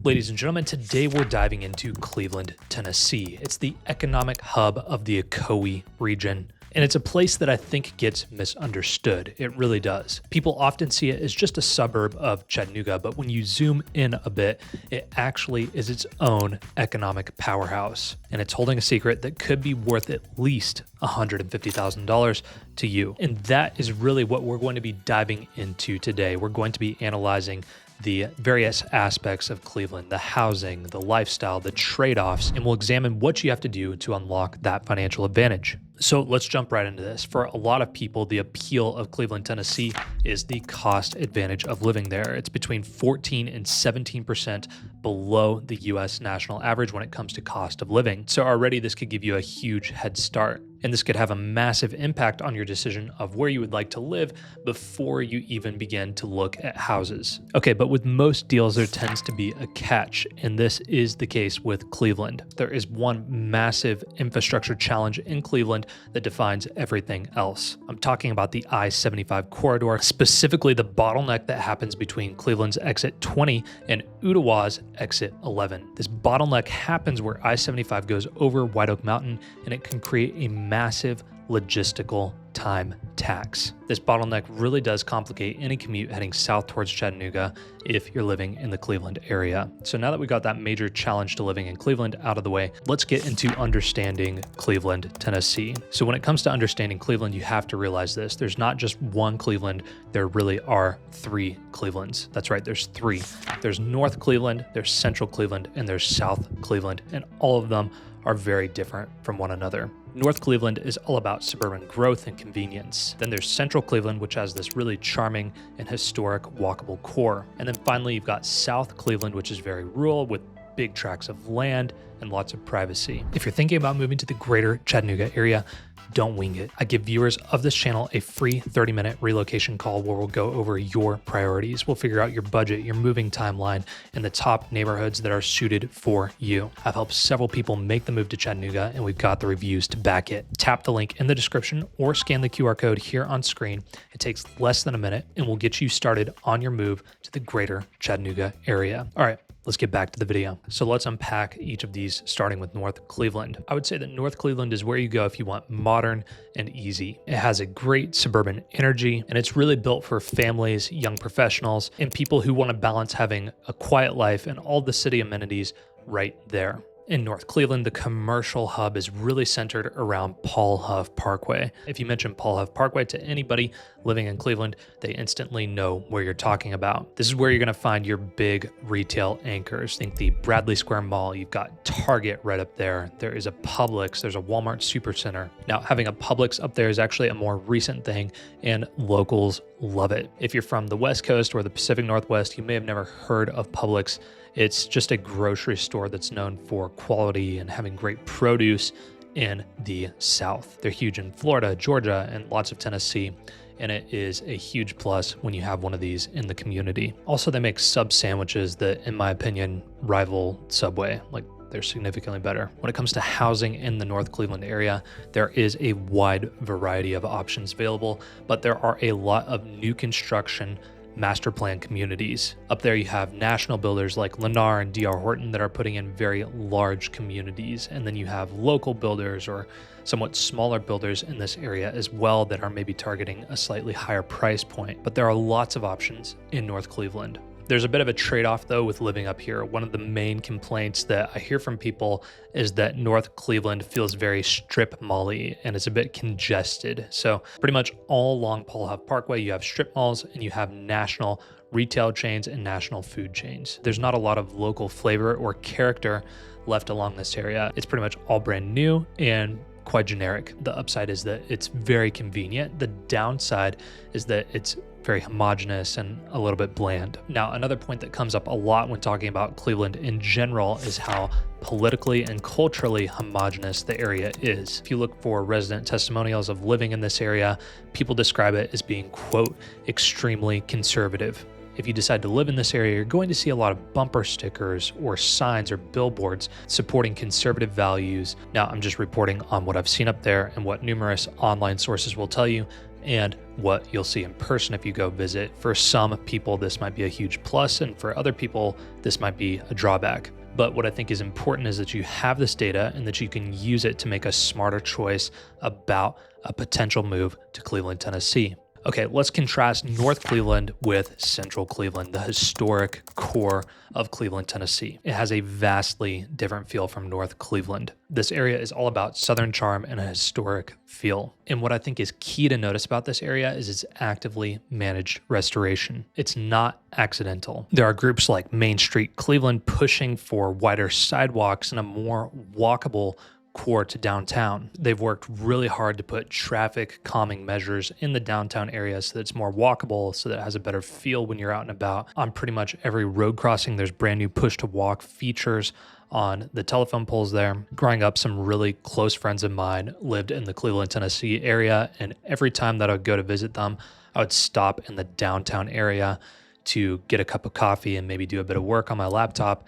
Ladies and gentlemen, today we're diving into Cleveland, Tennessee. It's the economic hub of the Ocoee region, and it's a place that I think gets misunderstood. It really does. People often see it as just a suburb of Chattanooga, but when you zoom in a bit, it actually is its own economic powerhouse, and it's holding a secret that could be worth at least $150,000 to you. And that is really what we're going to be diving into today. We're going to be analyzing the various aspects of Cleveland, the housing, the lifestyle, the trade-offs, and we'll examine what you have to do to unlock that financial advantage. So let's jump right into this. For a lot of people, the appeal of Cleveland, Tennessee is the cost advantage of living there. It's between 14 and 17% below the US national average when it comes to cost of living. So already this could give you a huge head start. And this could have a massive impact on your decision of where you would like to live before you even begin to look at houses. Okay, but with most deals, there tends to be a catch, and this is the case with Cleveland. There is one massive infrastructure challenge in Cleveland that defines everything else. I'm talking about the I-75 corridor, specifically the bottleneck that happens between Cleveland's exit 20 and Ottawa's exit 11. This bottleneck happens where I-75 goes over White Oak Mountain, and it can create a massive logistical time tax. This bottleneck really does complicate any commute heading south towards Chattanooga if you're living in the Cleveland area. So now that we got that major challenge to living in Cleveland out of the way, let's get into understanding Cleveland, Tennessee. So when it comes to understanding Cleveland, you have to realize this. There's not just one Cleveland, there really are three Clevelands. That's right, there's three. There's North Cleveland, there's Central Cleveland, and there's South Cleveland, and all of them are very different from one another. North Cleveland is all about suburban growth and convenience. Then there's Central Cleveland, which has this really charming and historic walkable core. And then finally, you've got South Cleveland, which is very rural with big tracts of land and lots of privacy. If you're thinking about moving to the greater Chattanooga area, don't wing it. I give viewers of this channel a free 30-minute relocation call where we'll go over your priorities. We'll figure out your budget, your moving timeline, and the top neighborhoods that are suited for you. I've helped several people make the move to Chattanooga, and we've got the reviews to back it. Tap the link in the description or scan the QR code here on screen. It takes less than a minute, and we'll get you started on your move to the greater Chattanooga area. All right, let's get back to the video. So let's unpack each of these, starting with North Cleveland. I would say that North Cleveland is where you go if you want modern and easy. It has a great suburban energy, and it's really built for families, young professionals, and people who want to balance having a quiet life and all the city amenities right there. In North Cleveland, the commercial hub is really centered around Paul Huff Parkway. If you mention Paul Huff Parkway to anybody living in Cleveland, they instantly know where you're talking about. This is where you're going to find your big retail anchors. Think the Bradley Square Mall. You've got Target right up there. There is a Publix. There's a Walmart Supercenter. Now, having a Publix up there is actually a more recent thing, and locals love it. If you're from the West Coast or the Pacific Northwest, you may have never heard of Publix. It's just a grocery store that's known for quality and having great produce in the South. They're huge in Florida, Georgia, and lots of Tennessee, and it is a huge plus when you have one of these in the community. Also, they make sub sandwiches that, in my opinion, rival Subway. Like, they're significantly better. When it comes to housing in the North Cleveland area, there is a wide variety of options available, but there are a lot of new construction master plan communities. Up there you have national builders like Lennar and D.R. Horton that are putting in very large communities. And then you have local builders or somewhat smaller builders in this area as well that are maybe targeting a slightly higher price point. But there are lots of options in North Cleveland. There's a bit of a trade-off though with living up here. One of the main complaints that I hear from people is that North Cleveland feels very strip mall-y and it's a bit congested. So pretty much all along Paul Huff Parkway, you have strip malls and you have national retail chains and national food chains. There's not a lot of local flavor or character left along this area. It's pretty much all brand new and quite generic. The upside is that it's very convenient. The downside is that it's very homogenous and a little bit bland. Now, another point that comes up a lot when talking about Cleveland in general is how politically and culturally homogenous the area is. If you look for resident testimonials of living in this area, people describe it as being, quote, extremely conservative. If you decide to live in this area, you're going to see a lot of bumper stickers or signs or billboards supporting conservative values. Now, I'm just reporting on what I've seen up there and what numerous online sources will tell you. and what you'll see in person if you go visit. For some people, this might be a huge plus, and for other people, this might be a drawback. But what I think is important is that you have this data and that you can use it to make a smarter choice about a potential move to Cleveland, Tennessee. Okay, let's contrast North Cleveland with Central Cleveland, the historic core of Cleveland, Tennessee. It has a vastly different feel from North Cleveland. This area is all about Southern charm and a historic feel. And what I think is key to notice about this area is its actively managed restoration. It's not accidental. There are groups like Main Street Cleveland pushing for wider sidewalks and a more walkable core to downtown. They've worked really hard to put traffic calming measures in the downtown area so that it's more walkable, so that it has a better feel when you're out and about. On pretty much every road crossing, there's brand new push to walk features on the telephone poles there. Growing up, some really close friends of mine lived in the Cleveland, Tennessee area, and every time that I would go to visit them, I would stop in the downtown area to get a cup of coffee and maybe do a bit of work on my laptop.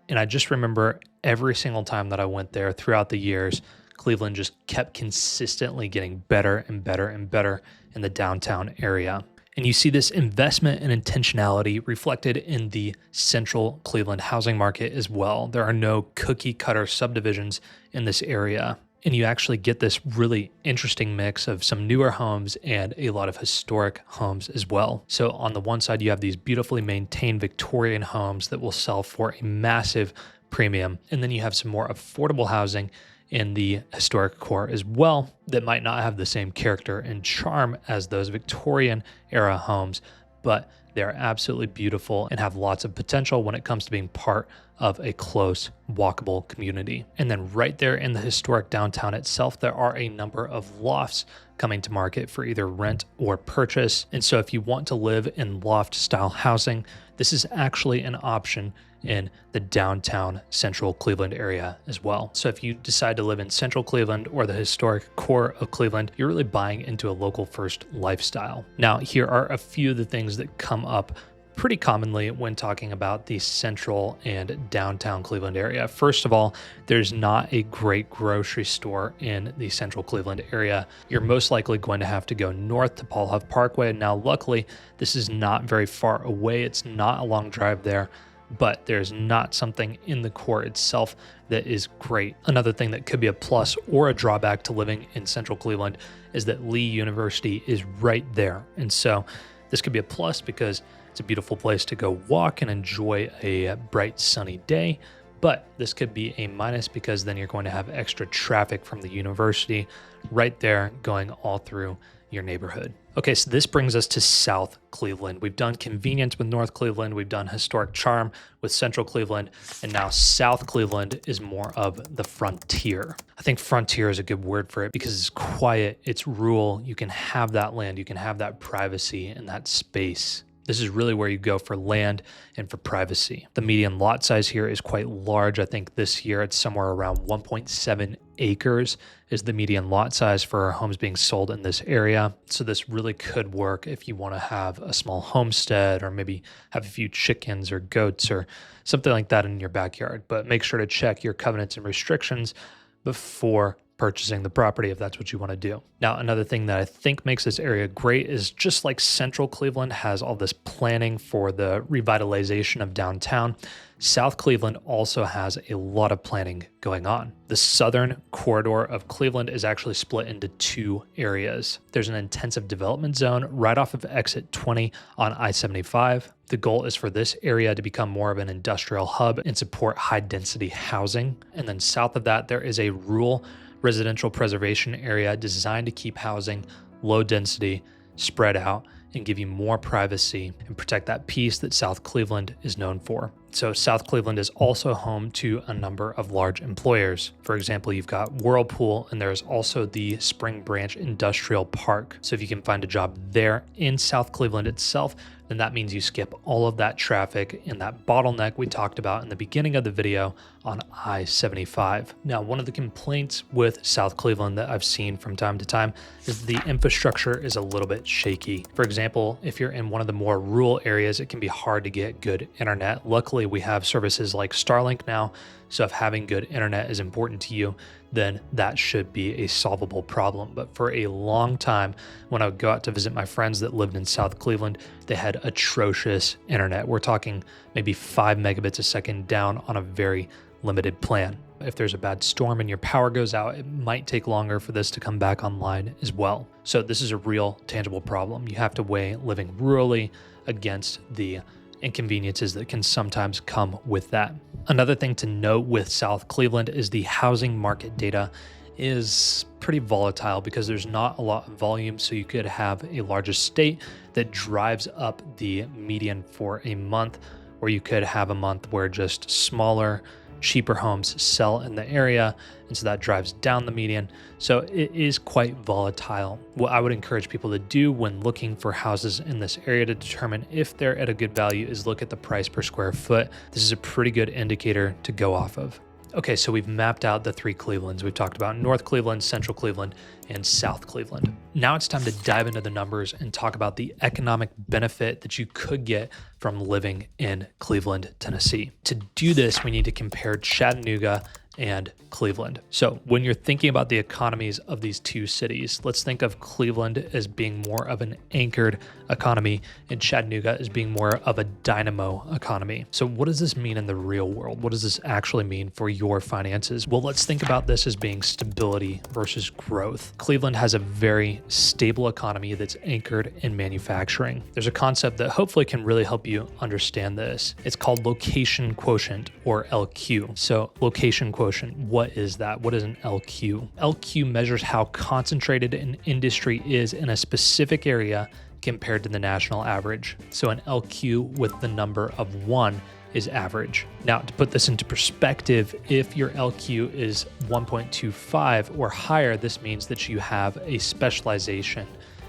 And I just remember every single time that I went there throughout the years, Cleveland just kept consistently getting better and better and better in the downtown area. And you see this investment and intentionality reflected in the central Cleveland housing market as well. There are no cookie cutter subdivisions in this area. And you actually get this really interesting mix of some newer homes and a lot of historic homes as well. So on the one side, you have these beautifully maintained Victorian homes that will sell for a massive premium. And then you have some more affordable housing in the historic core as well that might not have the same character and charm as those Victorian era homes, but they're absolutely beautiful and have lots of potential when it comes to being part of a close, walkable community. And then right there in the historic downtown itself, there are a number of lofts coming to market for either rent or purchase. And so if you want to live in loft style housing, this is actually an option in the downtown central Cleveland area as well. So if you decide to live in central Cleveland or the historic core of Cleveland, you're really buying into a local first lifestyle. Now, here are a few of the things that come up pretty commonly when talking about the central and downtown Cleveland area. First of all, there's not a great grocery store in the central Cleveland area. You're most likely going to have to go north to Paul Huff Parkway. Now, luckily, this is not very far away. It's not a long drive there, but there's not something in the core itself that is great. Another thing that could be a plus or a drawback to living in central Cleveland is that Lee University is right there. And so this could be a plus because it's a beautiful place to go walk and enjoy a bright sunny day, but this could be a minus because then you're going to have extra traffic from the university right there going all through your neighborhood. Okay, so this brings us to South Cleveland. We've done convenience with North Cleveland, we've done historic charm with Central Cleveland, and now South Cleveland is more of the frontier. I think frontier is a good word for it because it's quiet, it's rural, you can have that land, you can have that privacy and that space. This is really where you go for land and for privacy. The median lot size here is quite large. I think this year it's somewhere around 1.7 acres is the median lot size for homes being sold in this area. So this really could work if you want to have a small homestead or maybe have a few chickens or goats or something like that in your backyard. But make sure to check your covenants and restrictions before purchasing the property if that's what you want to do. Now, another thing that I think makes this area great is just like Central Cleveland has all this planning for the revitalization of downtown, South Cleveland also has a lot of planning going on. The southern corridor of Cleveland is actually split into two areas. There's an intensive development zone right off of exit 20 on I-75. The goal is for this area to become more of an industrial hub and support high density housing. And then south of that, there is a rural residential preservation area designed to keep housing low density, spread out, and give you more privacy and protect that peace that South Cleveland is known for. So South Cleveland is also home to a number of large employers. For example, you've got Whirlpool, and there's also the Spring Branch Industrial Park. So if you can find a job there in South Cleveland itself, then that means you skip all of that traffic and that bottleneck we talked about in the beginning of the video on I-75. Now, one of the complaints with South Cleveland that I've seen from time to time is the infrastructure is a little bit shaky. For example, if you're in one of the more rural areas, it can be hard to get good internet. Luckily, we have services like Starlink now, so if having good internet is important to you, then that should be a solvable problem. But for a long time, when I would go out to visit my friends that lived in South Cleveland, they had atrocious internet. We're talking maybe 5 megabits a second down on a very limited plan. If there's a bad storm and your power goes out, it might take longer for this to come back online as well. So this is a real tangible problem. You have to weigh living rurally against the inconveniences that can sometimes come with that. Another thing to note with South Cleveland is the housing market data is pretty volatile because there's not a lot of volume. So you could have a large estate that drives up the median for a month, or you could have a month where just smaller, cheaper homes sell in the area, and so that drives down the median. So it is quite volatile. What I would encourage people to do when looking for houses in this area to determine if they're at a good value is look at the price per square foot. This is a pretty good indicator to go off of. Okay, so we've mapped out the 3 Clevelands. We've talked about North Cleveland, Central Cleveland, and South Cleveland. Now it's time to dive into the numbers and talk about the economic benefit that you could get from living in Cleveland, Tennessee. To do this, we need to compare Chattanooga and Cleveland. So when you're thinking about the economies of these two cities, let's think of Cleveland as being more of an anchored economy and Chattanooga as being more of a dynamo economy. So what does this mean in the real world? What does this actually mean for your finances? Well, let's think about this as being stability versus growth. Cleveland has a very stable economy that's anchored in manufacturing. There's a concept that hopefully can really help you understand this. It's called location quotient, or LQ. So location quotient, what is that? What is an LQ? LQ measures how concentrated an industry is in a specific area compared to the national average. So an LQ with the number of 1 is average. Now, to put this into perspective, if your LQ is 1.25 or higher, this means that you have a specialization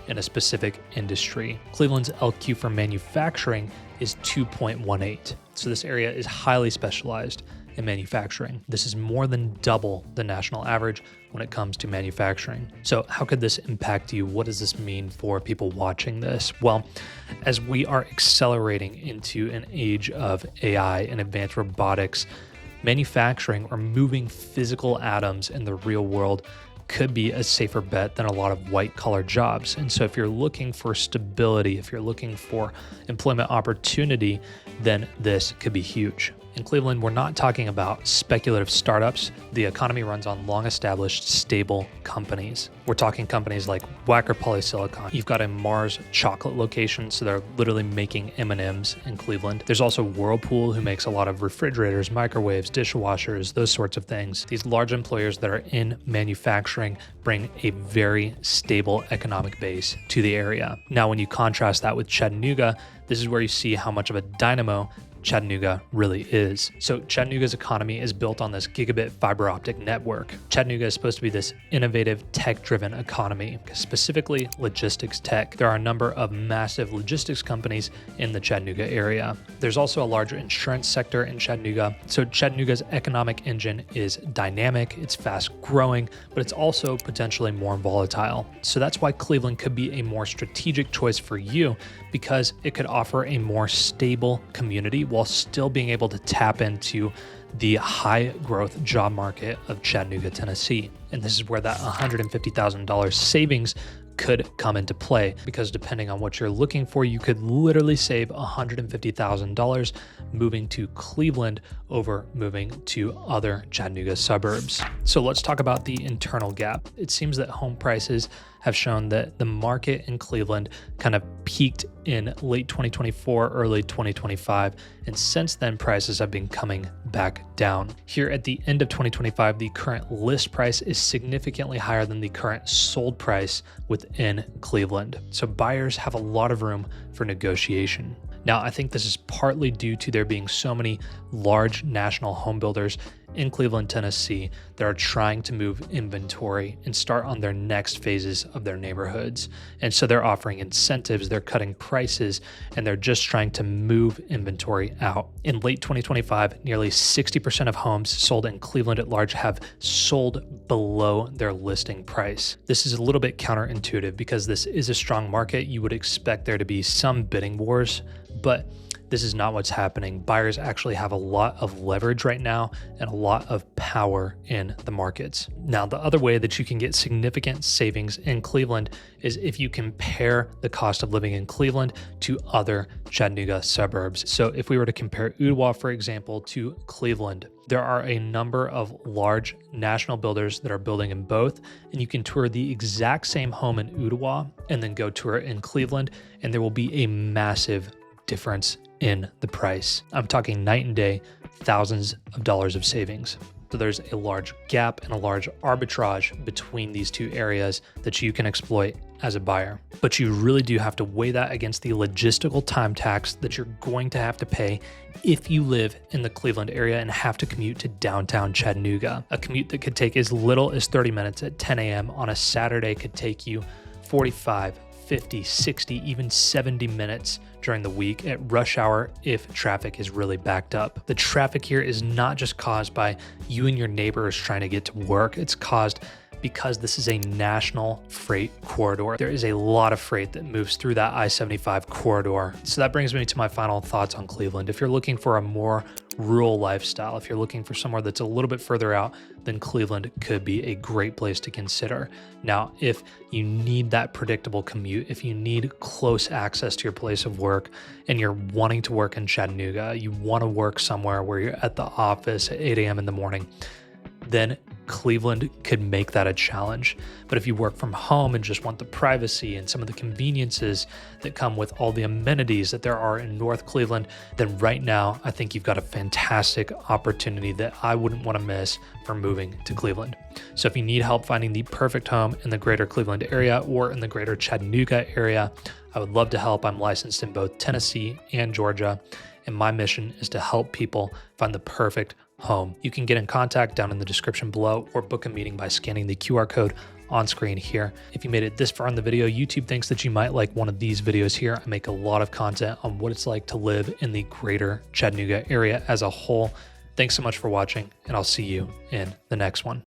in a specific industry. Cleveland's LQ for manufacturing is 2.18. So this area is highly specialized in manufacturing. This is more than double the national average when it comes to manufacturing. So how could this impact you? What does this mean for people watching this? Well, as we are accelerating into an age of AI and advanced robotics, manufacturing or moving physical atoms in the real world could be a safer bet than a lot of white-collar jobs. And so if you're looking for stability, if you're looking for employment opportunity, then this could be huge. In Cleveland, we're not talking about speculative startups. The economy runs on long-established, stable companies. We're talking companies like Wacker Polysilicon. You've got a Mars chocolate location, so they're literally making M&Ms in Cleveland. There's also Whirlpool, who makes a lot of refrigerators, microwaves, dishwashers, those sorts of things. These large employers that are in manufacturing bring a very stable economic base to the area. Now, when you contrast that with Chattanooga, this is where you see how much of a dynamo Chattanooga really is. So Chattanooga's economy is built on this gigabit fiber optic network. Chattanooga is supposed to be this innovative, tech-driven economy, specifically logistics tech. There are a number of massive logistics companies in the Chattanooga area. There's also a large insurance sector in Chattanooga. So Chattanooga's economic engine is dynamic, it's fast growing, but it's also potentially more volatile. So that's why Cleveland could be a more strategic choice for you, because it could offer a more stable community while still being able to tap into the high growth job market of Chattanooga, Tennessee. And this is where that $150,000 savings could come into play, because depending on what you're looking for, you could literally save $150,000 moving to Cleveland over moving to other Chattanooga suburbs. So let's talk about the internal gap. It seems that home prices have shown that the market in Cleveland kind of peaked in late 2024, early 2025, and since then prices have been coming back down. Here at the end of 2025, the current list price is significantly higher than the current sold price within Cleveland. So buyers have a lot of room for negotiation. Now, I think this is partly due to there being so many large national home builders in Cleveland, Tennessee that are trying to move inventory and start on their next phases of their neighborhoods. And so they're offering incentives, they're cutting prices, and they're just trying to move inventory out. In late 2025, nearly 60% of homes sold in Cleveland at large have sold below their listing price. This is a little bit counterintuitive because this is a strong market. You would expect there to be some bidding wars, but This is not what's happening. Buyers actually have a lot of leverage right now and a lot of power in the markets. Now, the other way that you can get significant savings in Cleveland is if you compare the cost of living in Cleveland to other Chattanooga suburbs. So if we were to compare Ottawa, for example, to Cleveland, there are a number of large national builders that are building in both, and you can tour the exact same home in Ottawa and then go tour it in Cleveland, and there will be a massive difference in the price. I'm talking night and day, thousands of dollars of savings. So there's a large gap and a large arbitrage between these two areas that you can exploit as a buyer. But you really do have to weigh that against the logistical time tax that you're going to have to pay if you live in the Cleveland area and have to commute to downtown Chattanooga. A commute that could take as little as 30 minutes at 10 a.m. on a Saturday could take you 45, 50, 60, even 70 minutes during the week at rush hour if traffic is really backed up. The traffic here is not just caused by you and your neighbors trying to get to work. It's caused because this is a national freight corridor. There is a lot of freight that moves through that I-75 corridor. So that brings me to my final thoughts on Cleveland. If you're looking for a more rural lifestyle, if you're looking for somewhere that's a little bit further out, then Cleveland could be a great place to consider. Now, if you need that predictable commute, if you need close access to your place of work and you're wanting to work in Chattanooga, you want to work somewhere where you're at the office at 8 a.m. in the morning, then Cleveland could make that a challenge. But if you work from home and just want the privacy and some of the conveniences that come with all the amenities that there are in North Cleveland, then right now, I think you've got a fantastic opportunity that I wouldn't want to miss for moving to Cleveland. So if you need help finding the perfect home in the greater Cleveland area or in the greater Chattanooga area, I would love to help. I'm licensed in both Tennessee and Georgia, and my mission is to help people find the perfect home. You can get in contact down in the description below or book a meeting by scanning the QR code on screen here. If you made it this far in the video, YouTube thinks that you might like one of these videos here. I make a lot of content on what it's like to live in the greater Chattanooga area as a whole. Thanks so much for watching, and I'll see you in the next one.